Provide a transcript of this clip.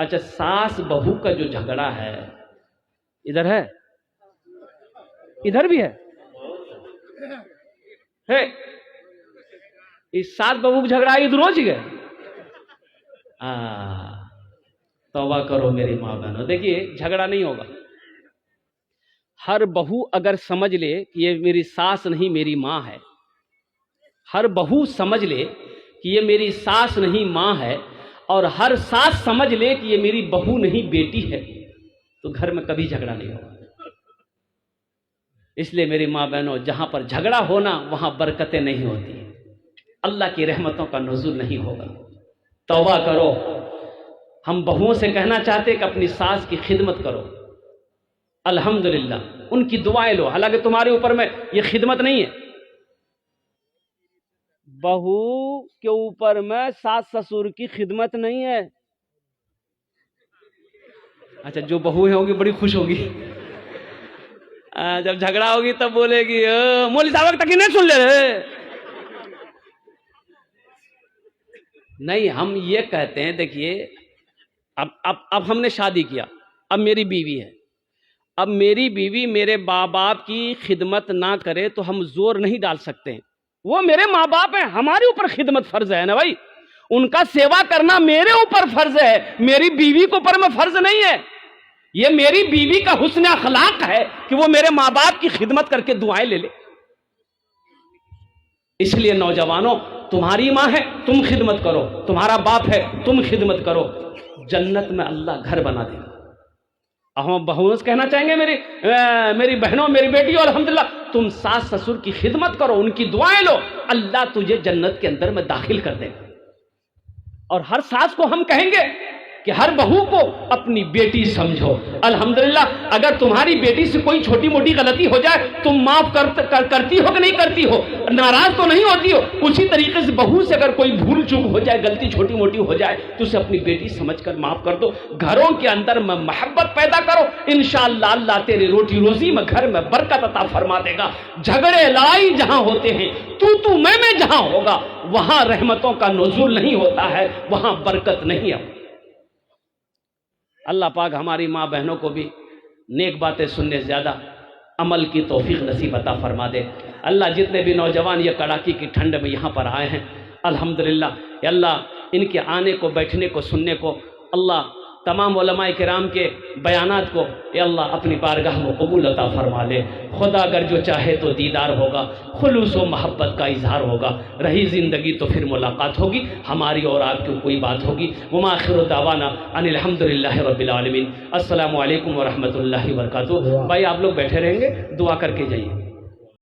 اچھا ساس بہو کا جو جھگڑا ہے ادھر ہے ادھر بھی ہے اس ساس بہو کا جھگڑا ادھر روز گئے. توبہ کرو میری ماں بہنوں. دیکھیے جھگڑا نہیں ہوگا. ہر بہو اگر سمجھ لے کہ یہ میری ساس نہیں میری ماں ہے, ہر بہو سمجھ لے کہ یہ میری ساس نہیں ماں ہے, اور ہر ساس سمجھ لے کہ یہ میری بہو نہیں بیٹی ہے, تو گھر میں کبھی جھگڑا نہیں ہوگا. اس لیے میری ماں بہنوں, جہاں پر جھگڑا ہونا وہاں برکتیں نہیں ہوتی, اللہ کی رحمتوں کا نزول نہیں ہوگا. توبہ کرو. ہم بہوؤں سے کہنا چاہتے کہ اپنی ساس کی خدمت کرو, الحمدللہ ان کی دعائیں لو. حالانکہ تمہارے اوپر میں یہ خدمت نہیں ہے, بہو کے اوپر میں ساس سسر کی خدمت نہیں ہے. اچھا جو بہویں ہوگی بڑی خوش ہوگی, جب جھگڑا ہوگی تب بولے گی مولوی صاحب تک نہیں سن لے رہے. نہیں, ہم یہ کہتے ہیں دیکھیے اب ہم نے شادی کیا, اب میری بیوی ہے, اب میری بیوی میرے ماں باپ کی خدمت نہ کرے تو ہم زور نہیں ڈال سکتے. وہ میرے ماں باپ ہیں, ہمارے اوپر خدمت فرض ہے نا بھائی, ان کا سیوا کرنا میرے اوپر فرض ہے, میری بیوی کے اوپر میں فرض نہیں ہے. یہ میری بیوی کا حسن اخلاق ہے کہ وہ میرے ماں باپ کی خدمت کر کے دعائیں لے لے. اس لیے نوجوانوں, تمہاری ماں ہے تم خدمت کرو, تمہارا باپ ہے تم خدمت کرو, جنت میں اللہ گھر بنا دے گا. ہم بہوؤں سے کہنا چاہیں گے میری بہنوں میری بیٹیوں, الحمدللہ تم ساس سسر کی خدمت کرو, ان کی دعائیں لو, اللہ تجھے جنت کے اندر میں داخل کر دے گا. اور ہر ساس کو ہم کہیں گے کہ ہر بہو کو اپنی بیٹی سمجھو. الحمدللہ اگر تمہاری بیٹی سے کوئی چھوٹی موٹی غلطی ہو جائے تم معاف کرتی ہو کہ نہیں کرتی ہو, ناراض تو نہیں ہوتی ہو. اسی طریقے سے بہو سے اگر کوئی بھول چوک ہو جائے, غلطی چھوٹی موٹی ہو جائے تو اسے اپنی بیٹی سمجھ کر معاف کر دو. گھروں کے اندر میں محبت پیدا کرو, انشاءاللہ اللہ تیری روٹی روزی میں گھر میں برکت عطا فرما دے گا. جھگڑے لڑائی جہاں ہوتے ہیں, تو میں جہاں ہوگا وہاں رحمتوں کا نزول نہیں ہوتا ہے, وہاں برکت نہیں ہے. اللہ پاک ہماری ماں بہنوں کو بھی نیک باتیں سننے سے زیادہ عمل کی توفیق نصیب عطا فرما دے. اللہ جتنے بھی نوجوان یہ کڑاکی کی ٹھنڈ میں یہاں پر آئے ہیں, الحمدللہ یا اللہ ان کے آنے کو, بیٹھنے کو, سننے کو, اللہ تمام علماء کرام کے بیانات کو یا اللہ اپنی بارگاہ میں قبول عطا فرما لے. خدا اگر جو چاہے تو دیدار ہوگا, خلوص و محبت کا اظہار ہوگا, رہی زندگی تو پھر ملاقات ہوگی, ہماری اور آپ کی کوئی بات ہوگی. وما آخر دعوانا ان الحمدللہ رب العالمین. السلام علیکم ورحمۃ اللہ وبرکاتہ. بھائی آپ لوگ بیٹھے رہیں گے, دعا کر کے جائیے.